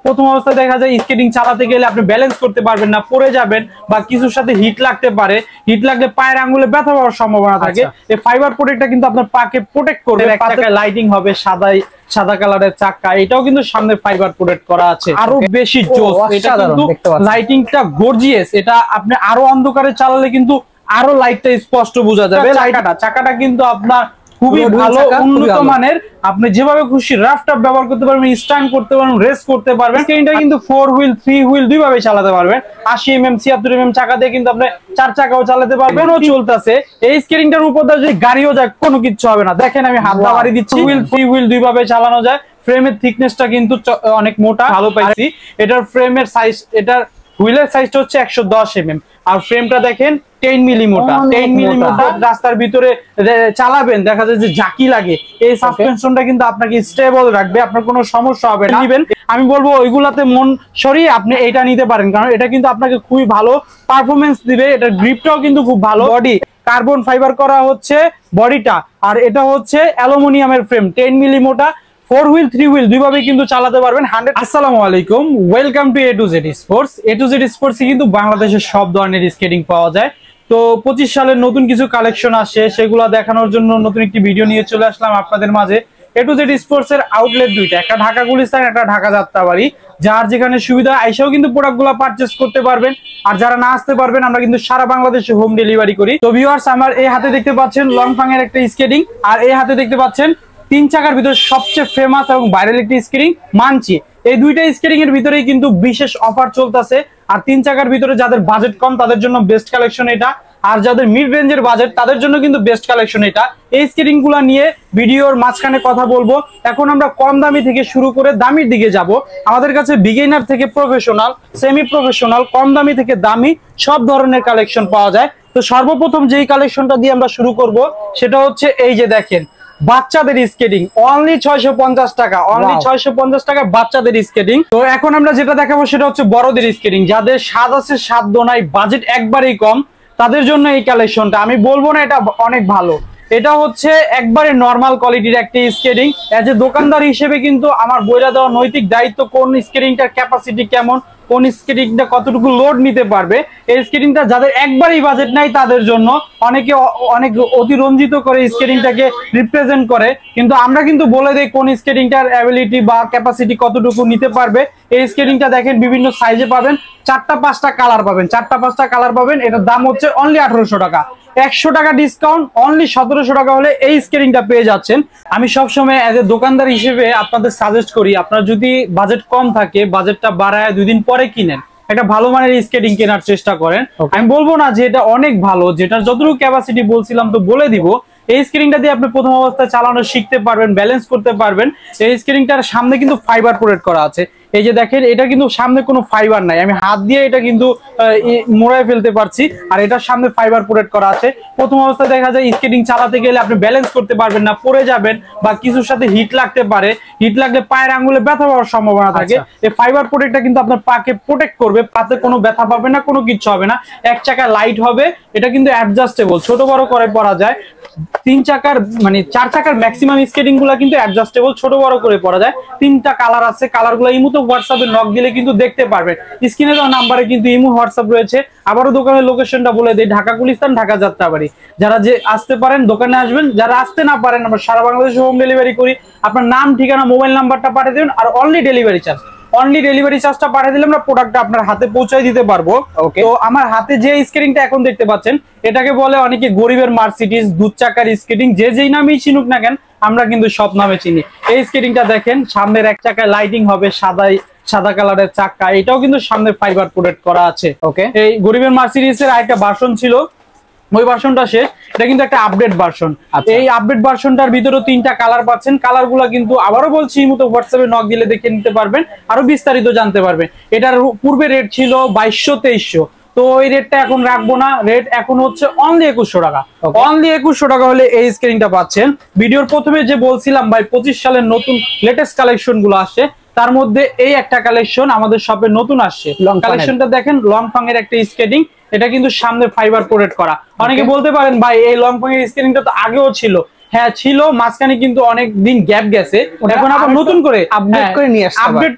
প্রথম অবস্থায় দেখা যায় স্কেটিং চালাতে গেলে আপনি ব্যালেন্স করতে পারবেন না, পড়ে যাবেন বা কিছুর সাথে হিট লাগতে পারে, হিট লাগলে পায়ের আঙ্গুলে ব্যথা পাওয়ার সম্ভাবনা থাকে। এই ফাইবার প্রোটেক্টটা কিন্তু আপনার পাকে প্রোটেক্ট করবে। একটা লাইটিং হবে সাদা কালারের চাকা, এটাও কিন্তু সামনে ফাইবার প্রোটেক্ট করা আছে। আরো বেশি জোস, এটা কিন্তু লাইটিংটা গর্জিয়াস। এটা আপনি আরো অন্ধকারে চালালে কিন্তু আরো লাইটটা স্পষ্ট বোঝা যাবে। চাকাটা কিন্তু আপনার খুবই ভালো, উন্নত মানের। আপনি যেভাবে খুশি রাফ টাফ ব্যবহার করতে পারবেন, স্ট্যান্ড করতে পারবেন, রেস করতে পারবেন। স্কেটিংটা কিন্তু 4 হুইল 3 হুইল দুই ভাবে চালাতে পারবেন। 80 mm 76 mm চাকা দিয়ে কিন্তু আপনি 4 চাকাও চালাতে পারবেন। ও চলতেছে এই স্কেটিংটার উপর দিয়ে যদি গাড়িও যায় কোনো কিছু হবে না। দেখেন আমি হাত বাড়ি দিচ্ছি, হুইল 3 হুইল দুই ভাবে চালানো যায়। ফ্রেমের থিকনেসটা কিন্তু অনেক মোটা, ভালো পাইছি। এটার ফ্রেমের সাইজ, এটার হুইলের সাইজটা হচ্ছে 110 mm, আর ফ্রেমটা দেখেন 10 মিলি মোটা। 10 মিলি মোটা রাস্তার ভিতরে চালাবেন, দেখা যায় যে জাকি লাগে। এই সাসপেনশনটা কিন্তু আপনাকে স্টেবল রাখবে, আপনার কোনো সমস্যা হবে না। আমি বলবো ওইগুলাতে মন সরিয়ে আপনি এটা নিতে পারেন, কারণ এটা কিন্তু আপনাকে খুবই ভালো পারফরমেন্স দিবে। এটার গ্রিপটাও কিন্তু খুব ভালো। বডি কার্বন ফাইবার করা হচ্ছে বডিটা, আর এটা হচ্ছে অ্যালুমিনিয়ামের ফ্রেম, 10 মিলি মোটা। 4 হুইল 3 হুইল দুইভাবে কিন্তু চালাতে পারবেন 100। আসসালামু আলাইকুম, welcome to A to Z sports. A to Z sports কিন্তু বাংলাদেশের সব ধরনের স্কেটিং পাওয়া যায়। তো 25 সালের নতুন কিছু কালেকশন আসে, সেগুলো দেখানোর জন্য নতুন একটি ভিডিও নিয়ে চলে আসলাম আপনাদের মাঝে। A to Z স্পোর্টস এর আউটলেট দুইটা, একটা ঢাকা গুলিস্তান, একটা ঢাকা যাত্রাবাড়ি। যার যেখানে সুবিধা আইসাও কিন্তু প্রোডাক্টগুলো পারচেজ করতে পারবেন, আর যারা না আসতে পারবেন আমরা কিন্তু সারা বাংলাদেশে হোম ডেলিভারি করি। তো ভিউয়ার্স, আমার এই হাতে দেখতে পাচ্ছেন লংফাং এর একটা স্কেটিং, আর এই হাতে দেখতে পাচ্ছেন 3 চাকার ভিতরে সবচেয়ে ফেমাস এবং ভাইরাল একটি স্কেটিং মানচি। এই দুইটা স্কেটিং এর ভিতরেই কিন্তু বিশেষ অফার চলতেছে। আর 3 চাকার ভিতরে যাদের বাজেট কম তাদের জন্য বেস্ট কালেকশন এটা, আর যাদের মিড রেঞ্জের বাজেট তাদের জন্য কিন্তু বেস্ট কালেকশন এটা। এই স্কেটিং গুলা নিয়ে ভিডিওর মাঝখানে কথা বলবো। এখন আমরা কম দামি থেকে শুরু করে দামির দিকে যাব। আমাদের কাছে বিগিনার থেকে প্রফেশনাল, সেমি প্রফেশনাল, কম দামি থেকে দামি সব ধরনের কালেকশন পাওয়া যায়। তো সর্বপ্রথম যেই কালেকশনটা দিয়ে আমরা শুরু করব সেটা হচ্ছে এই যে দেখেন, বাচ্চাদের স্কেটিং অনলি 650 টাকা, অনলি 650 টাকা বাচ্চাদের স্কেটিং। তো এখন আমরা যেটা দেখাবো সেটা হচ্ছে বড়দের স্কেটিং। যাদের স্বাদ আছে সাধ্য নাই, বাজেট একবারেই কম, তাদের জন্য এই কালেকশনটা। আমি বলবো না এটা অনেক ভালো, এটা হচ্ছে একবারে নরমাল কোয়ালিটির একটা স্কেটিং। এজ এ দোকানদার হিসেবে কিন্তু আমার বইলা দেওয়া নৈতিক দায়িত্ব কোন স্কেটিংটার ক্যাপাসিটি কেমন, কোন স্কেটিংটা কতটুকু লোড নিতে পারবে। এই স্কেটিংটা যাদের একবারই বাজেট নাই তাদের জন্য, অনেকে অনেক অতিরঞ্জিত করে স্কেটিংটাকে রিপ্রেজেন্ট করে, কিন্তু আমরা কিন্তু বলে দেই কোন স্কেটিংটার অ্যাবিলিটি বা ক্যাপাসিটি কতটুকু নিতে পারবে। এই স্কেটিংটা দেখেন বিভিন্ন সাইজে পাবেন, 4টা 5টা কালার পাবেন, 4টা 5টা কালার পাবেন। এটার দাম হচ্ছে অনলি 1800 টাকা। 100 টাকা ডিসকাউন্ট, অনলি 1700 টাকা হলে এই স্কেটিংটা পেয়ে যাচ্ছেন। আমি সবসময় এজ এ দোকানদার হিসেবে আপনাদের সাজেস্ট করি, আপনার যদি বাজেট কম থাকে বাজেটটা বাড়ায় 2 দিন পরে কিনেন, একটা ভালো মানের স্কেটিং কেনার চেষ্টা করেন। আমি বলবো না যে এটা অনেক ভালো, যেটার যতটুকু ক্যাপাসিটি বলছিলাম তো বলে দিব। এই স্কেটিংটা দিয়ে আপনি প্রথম অবস্থায় চালানো শিখতে পারবেন, ব্যালেন্স করতে পারবেন। এই স্কেটিংটার সামনে কিন্তু ফাইবার প্রোটেক্ট করা আছে। এই যে দেখেন, এটা কিন্তু সামনে কোনো ফাইবার নাই, আমি হাত দিয়ে এটা কিন্তু মোড়ায় ফেলতে পারছি, আর এটার সামনে ফাইবার প্রোটেক্ট করা আছে। প্রথম অবস্থায় দেখা যায় স্কেটিং চালাতে গেলে আপনি ব্যালেন্স করতে পারবেন না, পড়ে যাবেন বা কিছুর সাথে হিট লাগতে পারে, হিট লাগলে পায়ের আঙ্গুলে ব্যথা পাওয়ার সম্ভাবনা থাকে। এই ফাইবার প্রোটেক্টটা কিন্তু আপনার পাকে প্রোটেক্ট করবে, পাতে কোনো ব্যথা পাবে না, কোনো কিছু হবে না। 1 চাকা লাইট হবে, এটা কিন্তু অ্যাডজাস্টেবল, ছোট বড় করে পরা যায়। 3 চাকার মানে 4 চাকার ম্যাক্সিমাম স্কেটিং গুলা কিন্তু অ্যাডজাস্টেবল, ছোট বড় করে পরা যায়। 3টা কালার আছে, কালার গুলো ইমো তো হোয়াটসঅ্যাপে নক দিলে কিন্তু দেখতে পারবেন। স্ক্রিনে দেওয়া নাম্বারে কিন্তু ইমো হোয়াটসঅ্যাপ রয়েছে। আবারও দোকানের লোকেশনটা বলে দেই, ঢাকা গুলিস্তান, ঢাকা যাত্রাবাড়ি। যারা যে আসতে পারেন দোকানে আসবেন, যারা আসতে না পারেন আমরা সারা বাংলাদেশে হোম ডেলিভারি করি। আপনার নাম, ঠিকানা, মোবাইল নাম্বারটা পাঠিয়ে দেবেন, আর only delivery charge, only delivery চার্জটা পাঠিয়ে দিলে আমরা প্রোডাক্টটা আপনার হাতে পৌঁছায় দিতে পারবো। তো আমার হাতে যে স্কেটিংটা এখন দেখতে পাচ্ছেন, এটাকে বলে অনেকে গরিবের মার্সিডিজ, 2 চাকার স্কেটিং। যে যেই নামেই চিনুক না কেন, আমরা কিন্তু সব নামে চিনি। এই স্কেটিংটা দেখেন, সামনের 1 চাকায় লাইটিং হবে, সাদা কালারের চাকা, এটাও কিন্তু সামনে ফাইবার প্রোটেক্ট করা আছে। এই গরিবের মার্সিডিজ এর আরেকটা ভার্সন ছিল, ওই ভার্সনটা শেষ, এটা কিন্তু একটা আপডেট ভার্সন। এই আপডেট ভার্সনটার ভিতরে 3টা কালার পাচ্ছেন। কালার গুলা কিন্তু আবারও বলছি মতো হোয়াটসঅ্যাপে নক দিলে দেখে নিতে পারবেন, আরো বিস্তারিত জানতে পারবেন। এটার পূর্বে রেট ছিল 2200-2300, তো ওই রেটটা এখন রাখবো না, রেট এখন হচ্ছে অনলি 2100 টাকা। অনলি 2100 টাকা হলে এই স্কেটিংটা পাচ্ছেন। ভিডিওর প্রথমে যে বলছিলাম ভাই 25 সালের নতুন লেটেস্ট কালেকশন গুলো আসছে, তার মধ্যে এই একটা কালেকশন আমাদের শপে নতুন আসছে। কালেকশনটা দেখেন, লংফাং এর একটা স্কেটিং, এটা কিন্তু সামনে ফাইবার প্রোটেক্ট করা। অনেকে বলতে পারেন ভাই এই লংফাং এর স্কেটিংটা তো আগেও ছিল। হ্যাঁ ছিল, মাঝখানে কিন্তু অনেক দিন গ্যাপ গেছে, এখন আবার নতুন করে আপডেট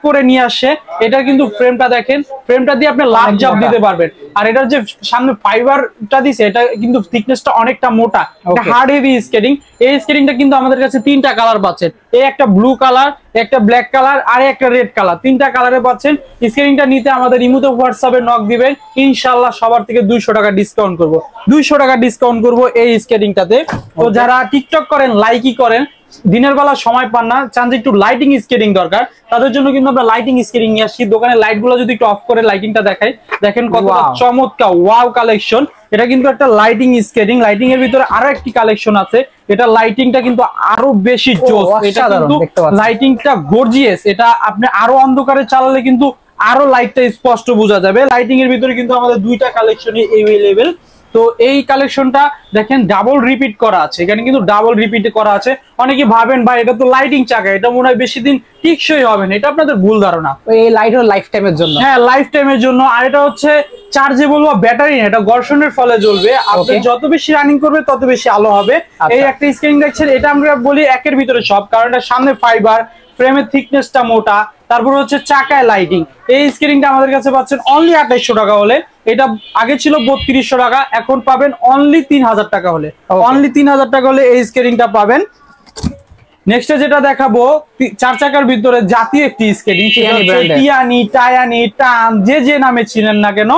করে নিয়ে আসছে। এটা কিন্তু ফ্রেমটা দেখেন, ফ্রেমটা দিয়ে আপনি লাভ জাপ দিতে পারবেন। আর এটার যে সামনে ফাইবারটা দিছে এটা কিন্তু থিকনেসটা অনেকটা মোটা, হার্ড হেভি স্কেটিং। এই স্কেটিংটা কিন্তু আমাদের কাছে 3টা কালার পাচ্ছেন, এই একটা ব্লু কালার, একটা ব্ল্যাক কালার আর একটা রেড কালার, 3টা কালারে পাচ্ছেন। স্কেটিংটা নিতে আমাদের ইমোতে হোয়াটসঅ্যাপে নক দিবেন, ইনশাআল্লাহ সবার থেকে 200 টাকা ডিসকাউন্ট করব, 200 টাকা ডিসকাউন্ট করব এই স্কেটিংটাতে। তো যারা টিকটক করেন, লাইকই করেন, দিনের বেলা সময় পান না, চান যে একটু লাইটিং স্কেটিং দরকার, তাদের জন্য কিন্তু আমরা লাইটিং স্কেটিং নিয়ে আসছি। দোকানে লাইট গুলো যদি একটু অফ করে লাইটিংটা দেখাই, দেখেন কতটা চমৎকার ওয়াও কালেকশন। এটা কিন্তু একটা লাইটিং স্কেটিং, লাইটিং এর ভিতরে আরো একটি কালেকশন আছে, এটা লাইটিংটা কিন্তু আরো বেশি জোস, এটা কিন্তু লাইটিংটা গর্জিয়াস। এটা আপনি আরো অন্ধকারে চালালে কিন্তু আরো লাইটটা স্পষ্ট বোঝা যাবে। লাইটিং এর ভিতরে কিন্তু আমাদের 2টা কালেকশনই अवेलेबल। তো এই কালেকশনটা দেখেন ডাবল রিপিট করা আছে, এখানে কিন্তু ডাবল রিপিট করা আছে। অনেকে ভাবেন ভাই এটা তো লাইটিং চাকা, এটা মনে হয় বেশি দিন টিকসই হবে না, এটা আপনাদের ভুল ধারণা। এই লাইট হলো লাইফ টাইমের জন্য। হ্যাঁ, লাইফ টাইমের জন্য। আর এটা হচ্ছে চার্জেবল বা ব্যাটারি না, এটা ঘর্ষণের ফলে জ্বলবে। আপনি যত বেশি রানিং করবে তত বেশি আলো হবে। এই একটা স্ক্রিন দেখছেন, এটা আমরা বলি একের ভিতরে সব, কারণ এটা সামনে ফাইবার, ফ্রেমের থিকনেসটা মোটা, তারপর হচ্ছে চাকায় লাইটিং। এই স্ক্রিনটা আমাদের কাছে পাচ্ছেন অনলি 2800 টাকা হলে। এটা আগে ছিল 3200 টাকা, এখন পাবেন অনলি 3000 টাকা হলে। অনলি 3000 টাকা হলে এই স্ক্রিনটা পাবেন। নেক্সটে যেটা দেখাবো 4 চাকার ভিতরে জাতীয় একটি স্কেটিং, টিয়ানি, টায়ানি, টান, যে নামে চিনেন না কেন,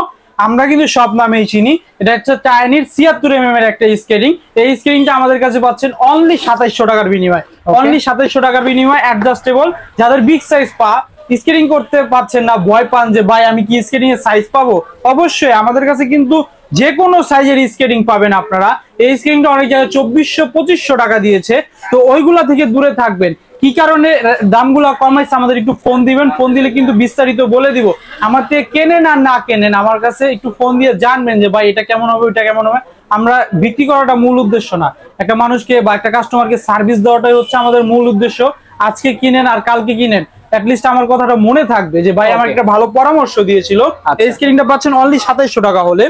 আমরা কিন্তু সব নামেই চিনি। এটা হচ্ছে টায়ানির 76 mm এর একটা স্কেটিং। এই স্কেটিংটা আমাদের কাছে পাচ্ছেন অনলি 2700 টাকার বিনিময়, অনলি 2700 টাকার বিনিময়। অ্যাডজাস্টেবল, যাদের বিগ সাইজ পা, স্কেটিং করতে পারছেন না, ভয় পান যে ভাই আমি কি স্কেটিং এর সাইজ পাবো, অবশ্যই আমাদের কাছে কিন্তু যে কোনো সাইজের স্কেটিং পাবেন আপনারা। এই স্কেটিংটা অনেক জায়গায় 2400-2500 টাকা দিয়েছে, তো ওইগুলা থেকে দূরে থাকবেন। কি কারণে দামগুলো কমাইছে আমাদের একটু ফোন দিবেন, ফোন দিলে কিন্তু বিস্তারিত বলে দিব। আমার থেকে কেনেন আর না কেনেন, আমার কাছে একটু ফোন দিয়ে জানবেন যে ভাই এটা কেমন হবে, ওইটা কেমন হবে। আমরা বিক্রি করাটা মূল উদ্দেশ্য না, একটা মানুষকে বা একটা কাস্টমারকে সার্ভিস দেওয়াটাই হচ্ছে আমাদের মূল উদ্দেশ্য। আজকে কিনেন আর কালকে কিনেন, অ্যাটলিস্ট আমার কথাটা মনে থাকবে যে ভাই আমার একটা ভালো পরামর্শ দিয়েছিল। এই স্ক্রিনটা পাচ্ছেন অনলি 2700 টাকা হলে।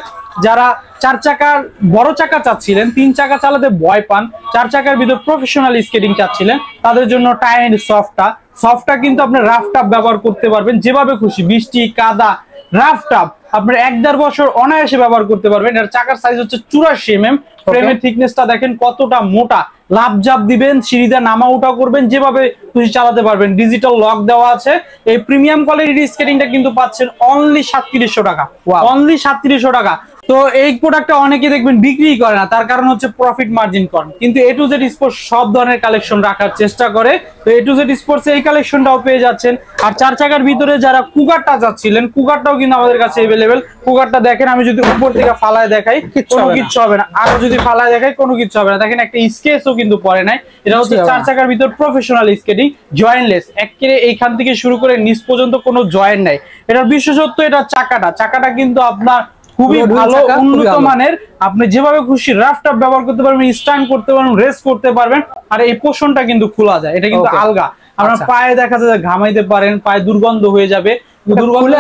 যারা 4 চাকার বড় চাকা চাচ্ছিলেন, 3 চাকা চালাতে ভয় পান, 4 চাকার ভিতর প্রফেশনাল স্কেটিং চাচ্ছিলেন, তাদের জন্য টায়ার সফটটা কিন্তু আপনি রাফ টাপ ব্যবহার করতে পারবেন যেভাবে খুশি, বৃষ্টি কাদা রাফ টাপ আপনার 1-1.5 বছর অনায়াসে ব্যবহার করতে পারবেন। এর চাকার সাইজ হচ্ছে 84 mm, ফ্রেমের থিকনেসটা দেখেন কতটা মোটা, লাভ জাপ দিবেন, সিঁড়িতে নামা উঠা করবেন, যেভাবে খুশি চালাতে পারবেন। ডিজিটাল লক দেওয়া আছে। এই প্রিমিয়াম কোয়ালিটির স্কেটিংটা কিন্তু পাচ্ছেন অনলি 3700 টাকা, অনলি 3700 টাকা। তো এই প্রোডাক্টটা অনেকে দেখবেন বিক্রি করে না, তার কারণ হচ্ছে প্রফিট মার্জিন কম, কিন্তু A to Z স্পোর্টস সব ধরনের কালেকশন রাখার চেষ্টা করে। তো A to Z স্পোর্টস এই কালেকশনটাও পেয়ে যাচ্ছেন। আর 4 চাকার ভিতরে যারা কুগারটা যাচ্ছিলেন, কুগারটাও কিন্তু আমাদের কাছে अवेलेबल। কুগারটা দেখেন, আমি যদি উপর থেকে ফালায় দেখাই কোনো কিছু হবে না, আরো যদি ফালায় দেখাই কোনো কিছু হবে না। দেখেন একটা স্কেচও কিন্তু পড়ে নাই। এটা হচ্ছে 4 চাকার ভিতর প্রফেশনাল স্কেটিং, জয়েন্টলেস, একেবারে এইখান থেকে শুরু করে নিচ পর্যন্ত কোনো জয়েন্ট নাই। এটার বিশেষত্ব এটা চাকাটা কিন্তু আপনার খুবই ভালো, উন্নত মানের। আপনি যেভাবে খুশি রাফ টাপ ব্যবহার করতে পারবেন, স্ট্যান্ড করতে পারবেন, রেস করতে পারবেন। আর এই পোর্শনটা কিন্তু খোলা যায়, এটা কিন্তু আলগা। আপনার পায়ে দেখা যায় ঘামাইতে পারেন, পায়ে দুর্গন্ধ হয়ে যাবে, দুর্গন্ধ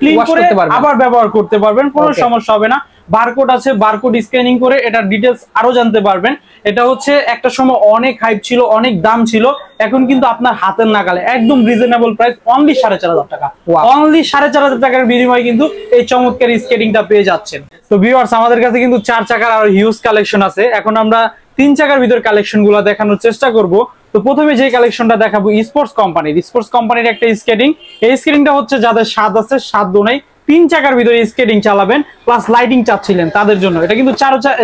ক্লিন করে আবার ব্যবহার করতে পারবেন, কোনো সমস্যা হবে না। বারকোড আছে, বারকোড স্ক্যানিং করে এটার ডিটেলস আরো জানতে পারবেন। এটা হচ্ছে একটা সময় অনেক হাইপ ছিল, অনেক দাম ছিল, এখন কিন্তু আপনার হাতের নাগালে একদম রিজনেবল প্রাইস, অনলি 4500 টাকা, অনলি 4500 টাকার বিনিময়ে কিন্তু এই চমৎকার স্কেটিংটা পেয়ে যাচ্ছেন। তো ভিউয়ার্স, আমাদের কাছে কিন্তু 4 চাকার আর হিউজ কালেকশন আছে। এখন আমরা 3 চাকার ভিতর কালেকশন গুলো দেখানোর চেষ্টা করব। তো প্রথমে যে কালেকশনটা দেখাবো স্পোর্টস কোম্পানির একটা স্কেটিং। এই স্কেটিংটা হচ্ছে যাদের স্বাদ আছে, স্বাদ নাই, 3 চাকার ভিতরে স্কেটিং চালাবেন প্লাস লাইটিং চাচ্ছিলেন তাদের জন্য। এটা কিন্তু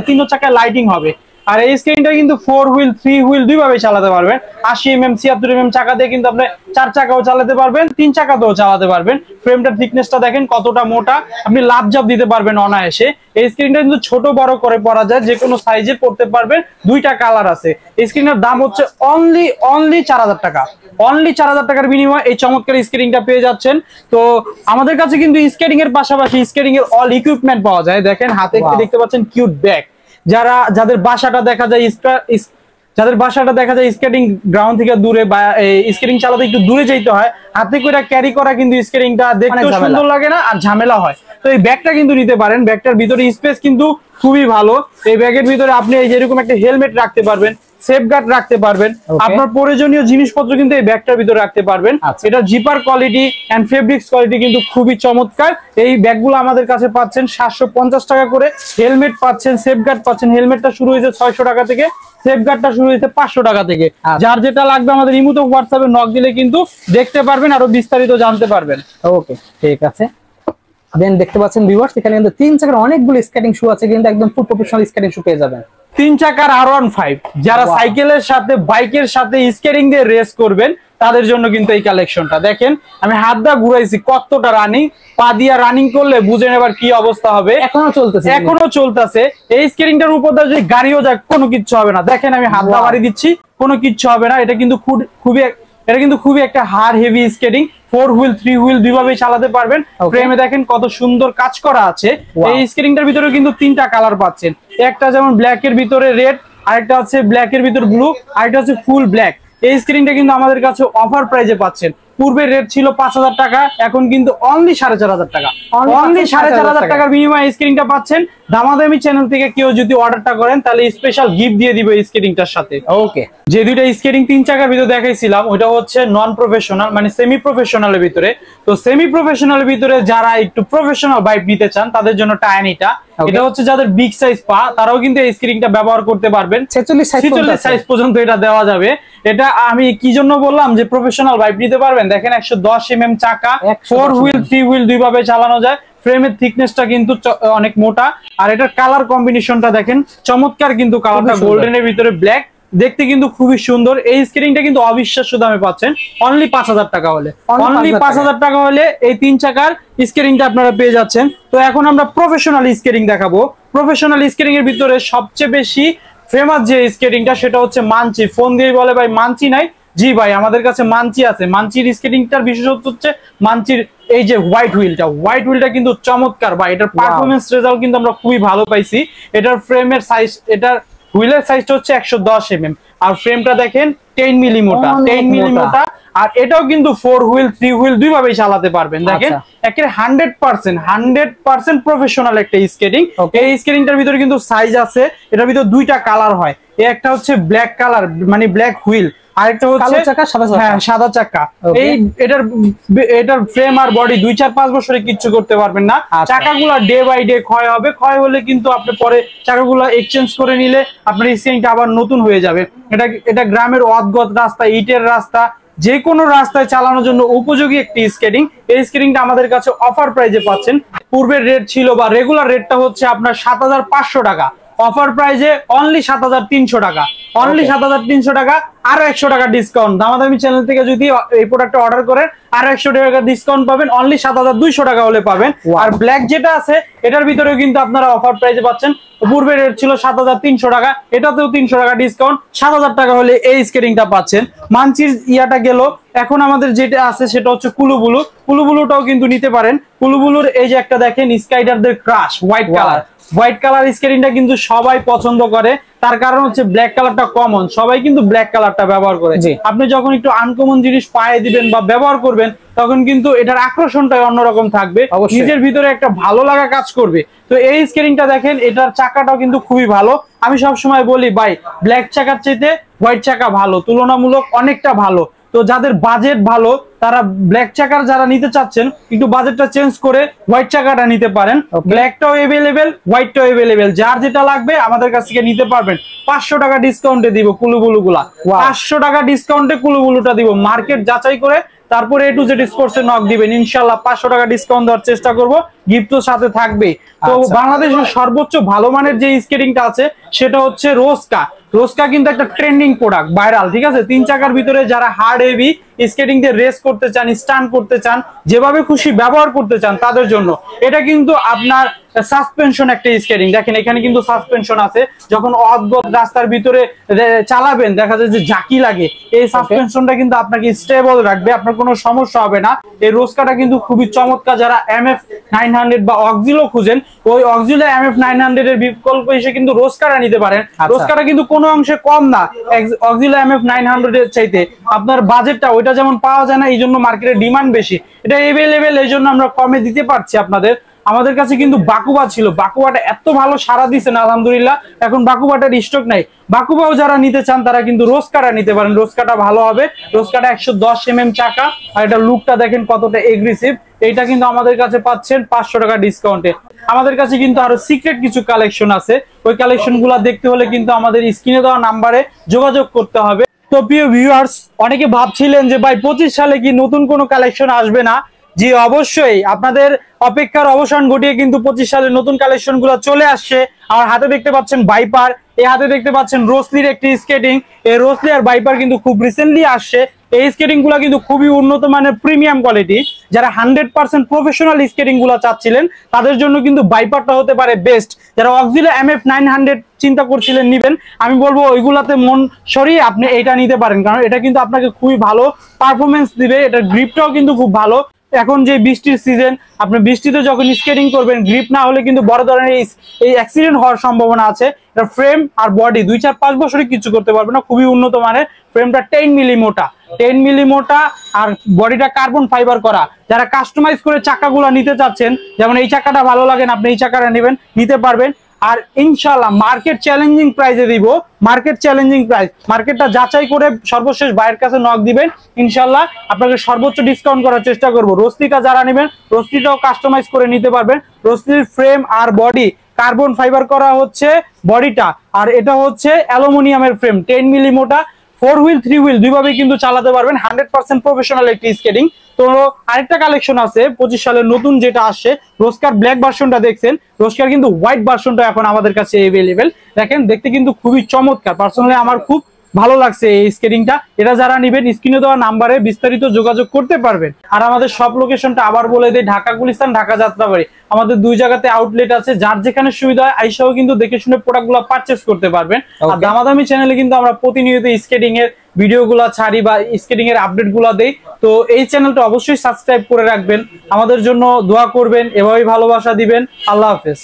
3 চাকায় লাইটিং হবে। আর এই স্কেটিংটা কিন্তু 4 হুইল 3 হুইল দুইভাবে চালাতে পারবেন। 80 mm 76 mm চাকা দিয়ে কিন্তু আপনি 4 চাকাও চালাতে পারবেন, 3 চাকাতেও চালাতে পারবেন। ফ্রেমটার থিকনেসটা দেখেন কতটা মোটা, আপনি লাভ জাপ দিতে পারবেন অনায়াসে। এই স্ক্রিনটা কিন্তু ছোট বড় করে পরা যায়, যে কোনো সাইজে পড়তে পারবেন। 2টা কালার আছে। এই স্ক্রিনের দাম হচ্ছে অনলি 4000 টাকা, অনলি 4000 টাকার বিনিময়ে এই চমৎকার স্কেটিংটা পেয়ে যাচ্ছেন। তো আমাদের কাছে কিন্তু স্কেটিং এর পাশাপাশি স্কেটিং এর অল ইকুইপমেন্ট পাওয়া যায়। দেখেন হাতে দেখতে পাচ্ছেন কিউট ব্যাগ। যাদের বাসাটা দেখা যায় স্কেটিং গ্রাউন্ড থেকে দূরে, বা স্কেটিং চালাতে একটু দূরে যেতে হয়, হাতে করে ক্যারি করা কিন্তু স্কেটিংটা দেখতে সুন্দর লাগে না, আর ঝামেলা হয়। তো এই ব্যাগটা কিন্তু নিতে পারেন। ব্যাগটার ভিতরে স্পেস কিন্তু খুবই ভালো। এই ব্যাগের ভিতরে আপনি এই যেরকম একটা হেলমেট রাখতে পারবেন, সেফগার্ড রাখতে পারবেন, আপনার প্রয়োজনীয় জিনিসপত্র কিন্তু এই ব্যাগটার ভিতরে রাখতে পারবেন। এটা zipper quality and fabrics quality কিন্তু খুবই চমৎকার। এই ব্যাগগুলো আমাদের কাছে পাচ্ছেন 750 টাকা করে। হেলমেট পাচ্ছেন, সেফগার্ড পাচ্ছেন। হেলমেটটা শুরু হয়েছে 600 টাকা থেকে, সেফগার্ডটা শুরু হয়েছে 500 টাকা থেকে। যার যেটা লাগবে আমাদের ইমোতে হোয়াটসঅ্যাপে নক দিলে কিন্তু দেখতে পারবেন, আরো বিস্তারিত জানতে পারবেন। ওকে, ঠিক আছে। দেন দেখতে পাচ্ছেন ভিউয়ার্স, এখানে কিন্তু 3 চাকার অনেকগুলো স্কেটিং শু আছে, কিন্তু একদম ফুল প্রফেশনাল স্কেটিং শু পেয়ে যাবেন। 3 চাকার R15 যারা সাইকেলের সাথে বাইকের সাথে স্কেটিং দিয়ে রেস করবেন তাদের জন্য কিন্তু এই কালেকশনটা দেখেন। আমি হাত দা ঘুরাইছি, কতটা রানিং, পা দিয়া রানিং করলে বুঝেন এবার কি অবস্থা হবে। এখনো চলতেছে। এই স্কেটিংটার উপর দিয়ে যদি গাড়িও যায় কোনো কিচ্ছু হবে না। দেখেন আমি হাত দা বাড়ি দিচ্ছি, কোনো কিচ্ছু হবে না। এটা কিন্তু খুবই একটা hard heavy skating. 4 wheel 3 wheel দুইভাবেই চালাতে পারবেন। ফ্রেমে দেখেন কত সুন্দর কাজ করা আছে। এই স্কেটিংটার ভিতরে কিন্তু 3টা কালার পাচ্ছেন। একটা যেমন ব্ল্যাক এর ভিতরে রেড, আরেকটা আছে ব্ল্যাক এর ভিতরে ব্লু, আরেকটা হচ্ছে ফুল ব্ল্যাক। এই স্ক্রিনটা কিন্তু আমাদের কাছে অফার প্রাইজে পাচ্ছেন। পূর্বে রেট ছিল 5000 টাকা, এখন কিন্তু অনলি 4500 টাকা। অনলি 4500 টাকার বিনিময়ে এই স্ক্রিনটা পাচ্ছেন। দামাদামি চ্যানেল থেকে কেউ যদি অর্ডারটা করেন তাহলে স্পেশাল গিফট দিয়ে দিবে এই স্কেটিংটার সাথে। ওকে, যে দুইটা স্কেটিং 3 চাকার ভিতরে দেখাইছিলাম ওইটা হচ্ছে নন প্রফেশনাল মানে সেমি প্রফেশনালের ভিতরে। তো সেমি প্রফেশনালের ভিতরে যারা একটু প্রফেশনাল বাইক নিতে চান তাদের জন্য টায়ানিটা। এটা হচ্ছে যাদের বিগ সাইজ পা তারাও কিন্তু এই স্কেটিংটা ব্যবহার করতে পারবেন। 46 সাইজ পর্যন্ত এটা দেওয়া যাবে। এটা আমি কি জন্য বললাম যে প্রফেশনাল বাইক নিতে পারবেন। দেখেন 110 mm চাকা, 4 হুইল 3 হুইল দুইভাবে চালানো যায়। ফ্রেমের থিকনেসটা কিন্তু অনেক মোটা। আর এটার কালার কম্বিনেশনটা দেখেন চমৎকার, কিন্তু কালারটা গোল্ডেনের ভিতরে ব্ল্যাক, দেখতে কিন্তু খুবই সুন্দর। এই স্কেটিংটা কিন্তু অবিশ্বাস্য দামে পাচ্ছেন অনলি 5000 টাকা হলে। অনলি 5000 টাকা হলে এই 3 চাকার স্কেটিংটা আপনারা পেয়ে যাচ্ছেন। তো এখন আমরা প্রফেশনাল স্কেটিং দেখাবো। প্রফেশনাল স্কেটিং এর ভিতরে সবচেয়ে বেশি ফেমাস যে স্কেটিংটা সেটা হচ্ছে মানচি। ফোন দিয়ে বলে ভাই মানচি নাই, জি ভাই আমাদের কাছে মানচি আছে। মানচির স্কেটিংটার বিশেষত্ব হচ্ছে মানচির এই যে হোয়াইট হুইলটা কিন্তু চমৎকার ভাই। এটার পারফরমেন্স রেজাল্ট কিন্তু আমরা খুবই ভালো পাইছি। এটার ফ্রেমের সাইজ, এটার হুইলের সাইজটা হচ্ছে 110 mm, আর ফ্রেমটা দেখেন 10 মিলি মোটা, 10 মিলি মোটা। আর এটাও কিন্তু 4 হুইল 3 হুইল দুইভাবেই চালাতে পারবেন। দেখেন একেবারে 100% প্রফেশনাল একটা স্কেটিং। এই স্কেটিংটার ভিতরে কিন্তু সাইজ আছে। এটার ভিতরে 2টা কালার হয়। একটা হচ্ছে ব্ল্যাক কালার মানে ব্ল্যাক হুইল, আরেকটা হচ্ছে সাদা চাকা। এই এটার ফ্রেম আর বডি 2-4-5 বছরে কিচ্ছু করতে পারবেন না। চাকাগুলো ডে বাই ডে ক্ষয় হবে। ক্ষয় হলে কিন্তু আপনি পরে চাকাগুলো এক্সচেঞ্জ করে নিলে আপনার স্কেটিংটা আবার নতুন হয়ে যাবে। এটা গ্রামের অদ্ভুত রাস্তা, ইটের রাস্তা, যে কোনো রাস্তায় চালানোর জন্য উপযোগী একটি স্কেটিং। এই স্কেটিংটা আমাদের কাছে অফার প্রাইজে পাচ্ছেন। পূর্বের রেট ছিল বা রেগুলার রেটটা হচ্ছে আপনার 7500 টাকা, অফার প্রাইজে অনলি 7300 টাকা। অনলি 7300 টাকা, আরো 100 টাকা ডিসকাউন্ট। দামাদামি চ্যানেল থেকে যদি এই প্রোডাক্টটা অর্ডার করেন আরো 100 টাকা ডিসকাউন্ট পাবেন। অনলি 7200 টাকা হলে পাবেন। আর ব্ল্যাক যেটা আছে এটার ভিতরেও কিন্তু আপনারা অফার প্রাইজে পাচ্ছেন। পূর্বের রেট ছিল 7300 টাকা, এটাতেও 300 টাকা ডিসকাউন্ট। 7000 টাকা হলে এই স্কেটিংটা পাচ্ছেন। মানচির ইয়াটা গেল, এখন আমাদের যেটা আছে সেটা হচ্ছে কুলুবুলু। কুলুবুলুটাও কিন্তু নিতে পারেন। কুলুবুলুর এই যে একটা দেখেন স্কাইডারদের ক্রাশ হোয়াইট কালার স্কেটিংটা কিন্তু সবাই পছন্দ করে। তার কারণ হচ্ছে ব্ল্যাক কালারটা কমন, সবাই কিন্তু ব্ল্যাক কালারটা ব্যবহার করে। আপনি যখন একটু আনকমন জিনিস পায়ে দিবেন বা ব্যবহার করবেন তখন কিন্তু এটার আকর্ষণটাই অন্যরকম থাকবে, নিজের ভিতরে একটা ভালো লাগা কাজ করবে। তো এই স্কেটিংটা দেখেন, এটার চাকাটাও কিন্তু খুবই ভালো। আমি সবসময় বলি ভাই ব্ল্যাক চাকার চাইতে হোয়াইট চাকা ভালো, তুলনামূলক অনেকটা ভালো। তো যাদের বাজেট ভালো তারা ব্ল্যাক চাকার যারা নিতে চাচ্ছেন একটু বাজেটটা চেঞ্জ করে হোয়াইট চাকাটা নিতে পারেন। ব্ল্যাকটাও अवेलेबल, হোয়াইটটাও अवेलेबल, যার যেটা লাগবে আমাদের কাছ থেকে নিতে পারবেন। 500 টাকা ডিসকাউন্টে দিব কুলুবুলুগুলা, 500 টাকা ডিসকাউন্টে কুলুবুলুটা দিব। মার্কেট যাচাই করে তারপরে A to Z স্পোর্টসে নক দিবেন, ইনশাআল্লাহ 500 টাকা ডিসকাউন্ট দেওয়ার চেষ্টা করব, গিফটও সাথে থাকবে। তো বাংলাদেশের সর্বোচ্চ ভালো মানের যে স্কেটিংটা আছে সেটা হচ্ছে রোস্কা কিন্তু একটা ট্রেন্ডিং প্রোডাক্ট, ভাইরাল, ঠিক আছে। 3 চাকার ভিতরে যারা হার্ড হেভি স্কেটিং দিয়ে রেস করতে চান, স্টান্ট করতে চান, যেভাবে খুশি ব্যবহার করতে চান তাদের জন্য এটা কিন্তু আপনার সাসপেনশন একটা স্কেটিং। দেখেন এখানে কিন্তু সাসপেনশন আছে, যখন অদ্ভুত রাস্তার ভিতরে চালাবেন দেখা যায় যে জাকি লাগে, এই সাসপেনশনটা কিন্তু আপনাকে স্টেবল রাখবে, আপনার কোনো সমস্যা হবে না। এই রোস্কাটা কিন্তু খুবই চমৎকার। যারা MF 900 বা অক্সিলো খুঁজেন, ওই অক্সিলো MF 900 এর বিকল্প হিসেবে কিন্তু রোস্কাটা নিতে পারেন। রোস্কাটা কিন্তু কোনো অংশে কম না অক্সিলো MF 900 এর চাইতে। আপনার বাজেটটা ওইটা যেমন পাওয়া যায় না, এই জন্য মার্কেটে ডিমান্ড বেশি, এটা अवेलेबल, এই জন্য আমরা কমে দিতে পারছি আপনাদের। আমাদের কাছে কিন্তু বাকুবা ছিল, বাকুবাটা এত ভালো সারা দিচ্ছেন আলহামদুলিল্লাহ। এখন বাকুবাটার স্টক নাই। বাকুবাও যারা নিতে চান তারা কিন্তু রোজকাটা নিতে পারেন, রোজকাটা ভালো হবে। রোজকাটা 110 mm চাকা, আর এটা লুকটা দেখেন কতটা এগ্রেসিভ। এইটা কিন্তু আমাদের কাছে পাচ্ছেন 500 টাকা ডিসকাউন্টে। আমাদের কাছে কিন্তু আরো সিক্রেট কিছু কালেকশন আছে, ওই কালেকশন গুলা দেখতে হলে কিন্তু আমাদের স্ক্রিনে দেওয়া নাম্বারে যোগাযোগ করতে হবে। তো প্রিয় ভিউয়ার্স, অনেকে ভাবছিলেন যে ভাই 25 সালে কি নতুন কোনো কালেকশন আসবে না? জি অবশ্যই, আপনাদের অপেক্ষার অবসান ঘটিয়ে কিন্তু 25 সালে নতুন কালেকশন গুলো চলে আসছে। আমার হাতে দেখতে পাচ্ছেন ভাইপার, এই হাতে দেখতে পাচ্ছেন রোসলির একটি স্কেটিং। এই রোসলি আর ভাইপার কিন্তু খুব রিসেন্টলি আসছে। এই স্কেটিং গুলা কিন্তু খুবই উন্নত মানের প্রিমিয়াম কোয়ালিটি। যারা 100% প্রফেশনাল স্কেটিং গুলা চাচ্ছিলেন তাদের জন্য কিন্তু ভাইপারটা হতে পারে বেস্ট। যারা অক্সিলো MF 900 চিন্তা করছিলেন নিবেন, আমি বলবো ওইগুলাতে মন সরিয়ে আপনি এটা নিতে পারেন, কারণ এটা কিন্তু আপনাকে খুবই ভালো পারফরমেন্স দিবে। এটার গ্রিপটাও কিন্তু খুব ভালো। এখন যে বৃষ্টির সিজন, আপনি বৃষ্টিতে যখন স্কেটিং করবেন, গ্রিপ না হলে কিন্তু বড় ধরনের এই অ্যাক্সিডেন্ট হওয়ার সম্ভাবনা আছে। এটা ফ্রেম আর বডি 2-4-5 বছরে কিছু করতে পারবে না, খুবই উন্নত মানের। ফ্রেমটা 10 মিলি মোটা, 10 মিলি মোটা, আর বডিটা কার্বন ফাইবার করা। যারা কাস্টমাইজ করে চাকাগুলো নিতে চাচ্ছেন, যেমন এই চাকাটা ভালো লাগেন, আপনি এই চাকাটা নেবেন, নিতে পারবেন। আর ইনশাআল্লাহ মার্কেট চ্যালেঞ্জিং প্রাইসে দিব, মার্কেট চ্যালেঞ্জিং প্রাইস। মার্কেটটা যাচাই করে সর্বশেষ ভাইয়ের কাছে নক দিবেন, ইনশাআল্লাহ আপনাকে সর্বোচ্চ ডিসকাউন্ট করার চেষ্টা করব। রোসলিটা যারা নেবেন, রোসলিটাও কাস্টমাইজ করে নিতে পারবেন। রোসলির ফ্রেম আর বডি কার্বন ফাইবার করা হচ্ছে বডিটা, আর এটা হচ্ছে অ্যালুমিনিয়ামের ফ্রেম, 10 মিলি মোটা। 4 হুইল 3 হুইল দুইভাবে কিন্তু চালাতে পারবেন, 100% প্রফেশনাল একটি স্কেটিং। তো আরেকটা কালেকশন আছে 25 সালের নতুন যেটা আসছে, রোস্কার ব্ল্যাক ভার্সনটা দেখছেন, রোস্কার কিন্তু হোয়াইট ভার্সনটা এখন আমাদের কাছে अवेलेबल। দেখেন দেখতে কিন্তু খুবই চমৎকার, পার্সোনালি আমার খুব ভালো লাগছে এই স্কেটিংটা। এটা যারা নেবেন স্ক্রিনে দেওয়া নাম্বারে বিস্তারিত যোগাযোগ করতে পারবেন। আর আমাদের সব লোকেশনটা আবার বলে দেই, ঢাকা গুলিস্তান, ঢাকা যাত্রাবাড়ি। আমাদের 2 জায়গাতে আউটলেট আছে, যার যেখানে সুবিধা হয় আইসাও কিন্তু দেখে শুনে প্রোডাক্টগুলো পারচেজ করতে পারবেন। আর দামাদামি চ্যানেলে কিন্তু আমরা প্রতিনিয়ত স্কেটিং এর ভিডিওগুলো ছাড়ি বা স্কেটিং এর আপডেটগুলো দেই। তো এই চ্যানেলটা অবশ্যই সাবস্ক্রাইব করে রাখবেন, আমাদের জন্য দোয়া করবেন, এভাবেই ভালোবাসা দিবেন। আল্লাহ হাফেজ।